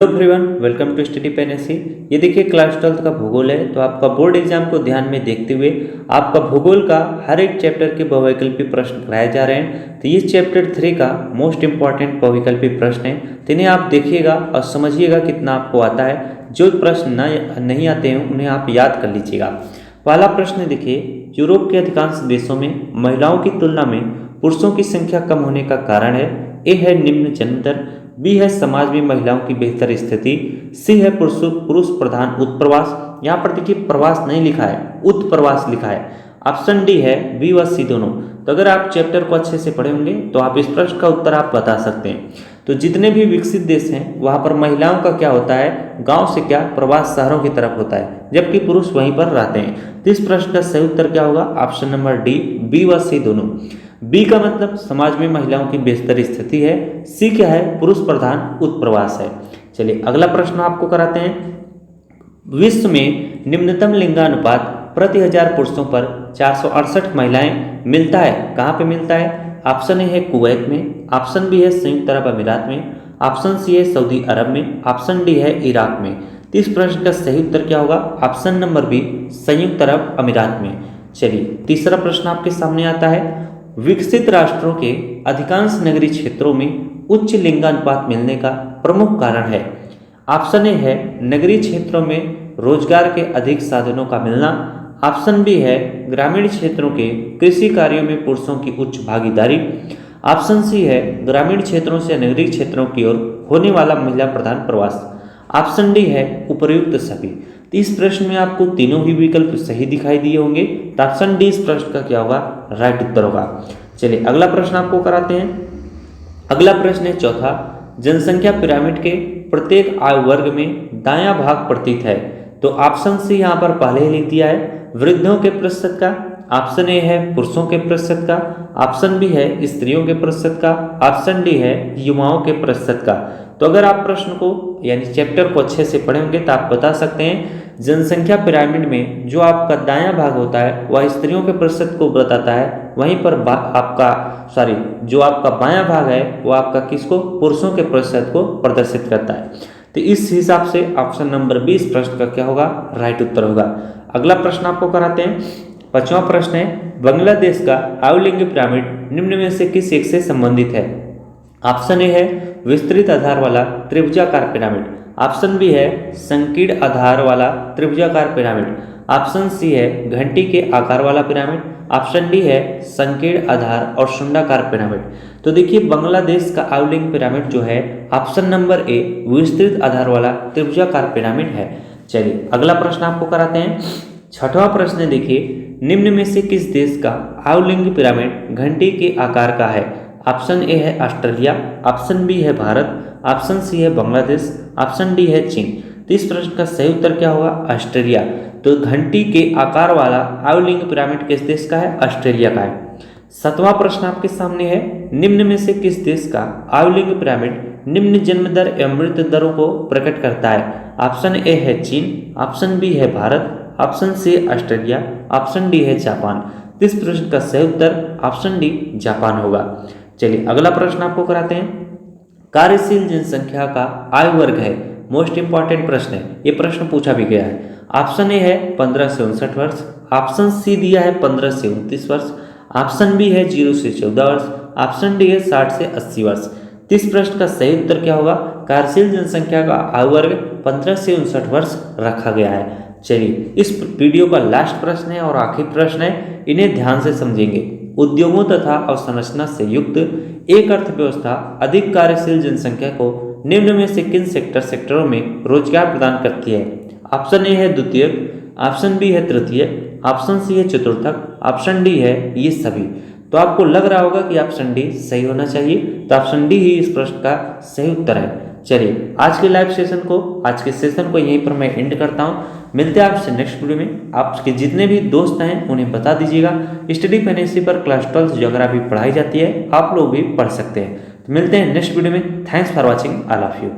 Hello everyone, welcome to study pen SC. ये देखिए class 12 का भूगोल है। तो आपका बोर्ड एग्जाम को ध्यान में देखते हुए आपका भूगोल का हर एक चैप्टर के बहुविकल्पी प्रश्न कराए जा रहे हैं। तो ये चैप्टर 3 का मोस्ट इंपॉर्टेंट बहुविकल्पी प्रश्न है। तो इन्हें आप देखिएगा और समझिएगा कितना आपको आता है। जो प्रश्न नहीं आते हैं उन्हें आप याद कर लीजिएगा। पहला प्रश्न देखिए, यूरोप के अधिकांश देशों में महिलाओं की तुलना में पुरुषों की संख्या कम होने का कारण है। ए है निम्न जन्म दर, बी है समाज में महिलाओं की बेहतर स्थिति, सी है पुरुष प्रधान उत्प्रवास। यहाँ पर देखिए प्रवास नहीं लिखा है, उत्प्रवास लिखा है। ऑप्शन डी है बी व सी दोनों। तो अगर आप चैप्टर को अच्छे से पढ़े होंगे तो आप इस प्रश्न का उत्तर आप बता सकते हैं। तो जितने भी विकसित देश हैं वहाँ पर महिलाओं का क्या होता है, गांव से क्या प्रवास शहरों की तरफ होता है, जबकि पुरुष वहीं पर रहते हैं। तो इस प्रश्न का सही उत्तर क्या होगा? ऑप्शन नंबर डी, बी व सी दोनों। बी का मतलब समाज में महिलाओं की बेहतर स्थिति है। सी क्या है? पुरुष प्रधान उत्प्रवास है। चलिए अगला प्रश्न आपको कराते हैं। विश्व में निम्नतम लिंगानुपात प्रति 1000 पुरुषों पर 468 महिलाएं मिलता है। कहाँ पे मिलता है? ऑप्शन ए है कुवैत में, ऑप्शन बी है संयुक्त अरब अमीरात में, ऑप्शन सी है सऊदी अरब में, ऑप्शन डी है इराक में। तो इस प्रश्न का सही उत्तर क्या होगा? ऑप्शन नंबर बी, संयुक्त अरब अमीरात में। चलिए तीसरा प्रश्न आपके सामने आता है। विकसित राष्ट्रों के अधिकांश नगरीय क्षेत्रों में उच्च लिंगानुपात मिलने का प्रमुख कारण है। ऑप्शन ए है नगरीय क्षेत्रों में रोजगार के अधिक साधनों का मिलना, ऑप्शन बी है ग्रामीण क्षेत्रों के कृषि कार्यों में पुरुषों की उच्च भागीदारी, ऑप्शन सी है ग्रामीण क्षेत्रों से नगरीय क्षेत्रों की ओर होने वाला महिला प्रधान प्रवास, ऑप्शन डी है उपर्युक्त सभी। तो इस प्रश्न में आपको तीनों ही विकल्प सही दिखाई दिए होंगे। तो ऑप्शन डी इस प्रश्न का क्या होगा? राइट उत्तर होगा। चलिए अगला प्रश्न आपको कराते हैं। अगला प्रश्न है चौथा। जनसंख्या पिरामिड के प्रत्येक आयु वर्ग में दायां भाग प्रतीत है। तो ऑप्शन सी यहाँ पर पहले ही लिख दिया है, वृद्धों के प्रतिशत का, ऑप्शन ए है पुरुषों के प्रतिशत का, ऑप्शन बी है स्त्रियों के प्रतिशत का, ऑप्शन डी है युवाओं के प्रतिशत का। तो अगर आप प्रश्न को यानी चैप्टर को अच्छे से पढ़े होंगे तो आप बता सकते हैं जनसंख्या पिरामिड में जो आपका दायां भाग होता है वह स्त्रियों के प्रतिशत को बताता है, वहीं पर जो आपका बायां भाग है वो आपका किसको? पुरुषों के प्रतिशत को प्रदर्शित करता है। तो इस हिसाब से ऑप्शन नंबर 20 प्रश्न का क्या होगा? राइट उत्तर होगा। अगला प्रश्न आपको कराते हैं। पांचवा प्रश्न है, बांग्लादेश का आयुलिंग पिरामिड निम्न में से किस एक से संबंधित है? ऑप्शन ए है विस्तृत आधार वाला त्रिभुजाकार पिरामिड, ऑप्शन बी है संकीर्ण आधार वाला त्रिभुजाकार पिरामिड, ऑप्शन सी है घंटी के आकार वाला पिरामिड, ऑप्शन डी है संकीर्ण आधार और शुंडाकार पिरामिड। तो देखिए बांग्लादेश का आयुलिंग पिरामिड जो है ऑप्शन नंबर ए विस्तृत आधार वाला त्रिभुजाकार पिरामिड है। चलिए अगला प्रश्न आपको कराते हैं। छठवां प्रश्न देखिए, निम्न में से किस देश का आयुलिंग पिरामिड घंटी के आकार का है? ऑप्शन ए है ऑस्ट्रेलिया, ऑप्शन बी है भारत, ऑप्शन सी है बांग्लादेश, ऑप्शन डी है चीन। तो इस प्रश्न का सही उत्तर क्या होगा? ऑस्ट्रेलिया। तो घंटी के आकार वाला आयुलिंग पिरामिड किस देश का है? ऑस्ट्रेलिया का है। सातवां प्रश्न आपके सामने है, निम्न में से किस देश का आयुलिंग पिरामिड निम्न जन्म दर एवं मृत्यु दरों को प्रकट करता है? ऑप्शन ए है चीन, ऑप्शन बी है Bharat, option C Australia, option D है जापान। इस प्रश्न का सही उत्तर ऑप्शन डी जापान होगा। चलिए अगला प्रश्न आपको कराते हैं। कार्यशील जनसंख्या का आयु वर्ग है, मोस्ट इंपॉर्टेंट प्रश्न है, ये प्रश्न पूछा भी गया है। ऑप्शन ए है 15 से 59 वर्ष, ऑप्शन सी दिया है 15 से 29 वर्ष, ऑप्शन बी है 0 से 14 वर्ष, ऑप्शन डी है 60 से 80 वर्ष। इस प्रश्न का सही उत्तर क्या होगा? कार्यशील जनसंख्या का आयु वर्ग 15 से 59 वर्ष रखा गया है। चलिए इस वीडियो का लास्ट प्रश्न है और आखिरी प्रश्न है, इन्हें ध्यान से समझेंगे। उद्योगों तथा अवसंरचना से युक्त एक अर्थव्यवस्था अधिक कार्यशील जनसंख्या को निम्न में से किन सेक्टरों में रोजगार प्रदान करती है? ऑप्शन ए है द्वितीयक, ऑप्शन बी है तृतीयक, ऑप्शन सी है चतुर्थक, ऑप्शन डी है ये सभी। तो आपको लग रहा होगा कि ऑप्शन डी सही होना चाहिए, तो ऑप्शन डी ही इस प्रश्न का सही उत्तर है। चलिए आज के लाइव सेशन को, आज के सेशन को यहीं पर मैं एंड करता हूँ। मिलते हैं आपसे नेक्स्ट वीडियो में। आपके जितने भी दोस्त हैं उन्हें बता दीजिएगा स्टडी पेन एससी पर क्लास 12 ज्योग्राफी पढ़ाई जाती है, आप लोग भी पढ़ सकते हैं। तो मिलते हैं नेक्स्ट वीडियो में। Thanks for watching, all of you.